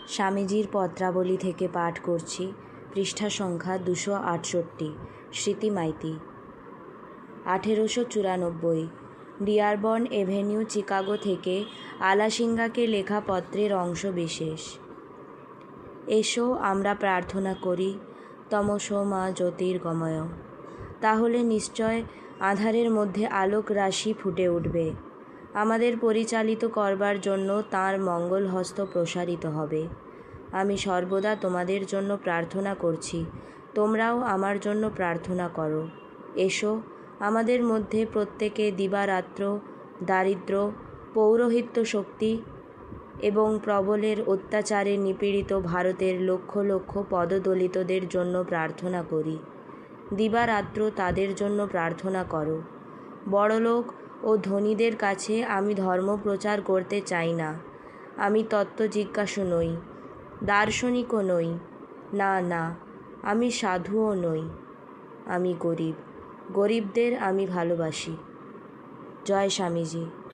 স্বামীজির পত্রাবলী থেকে পাঠ করছি। পৃষ্ঠা সংখ্যা 268। স্মৃতি মাইতি। 1894 ডিয়ারবর্ন এভিনিউ, চিকাগো থেকে আলাসিঙ্গাকে লেখা পত্রের অংশ বিশেষ। এসো আমরা প্রার্থনা করি, তমসো মা জ্যোতির্গময়। তাহলে নিশ্চয় আঁধারের মধ্যে আলোক রাশি ফুটে উঠবে। আমাদের পরিচালিত করবার জন্য তাঁর মঙ্গল হস্ত প্রসারিত হবে। আমি সর্বদা তোমাদের জন্য প্রার্থনা করছি, তোমরাও আমার জন্য প্রার্থনা করো। এসো, আমাদের মধ্যে প্রত্যেকে দিবারাত্র দারিদ্র্য, পৌরোহিত্য শক্তি এবং প্রবলের অত্যাচারে নিপীড়িত ভারতের লক্ষ লক্ষ পদদলিতদের জন্য প্রার্থনা করি। দিবারাত্র তাদের জন্য প্রার্থনা করো। বড়লোক ও ধনীদের কাছে আমি ধর্ম প্রচার করতে চাই না। আমি তত্ত্বজিজ্ঞাসু নই, দার্শনিকও নই, না না, আমি সাধুও নই। আমি গরিব, গরিবদের আমি ভালোবাসি। জয় স্বামীজি।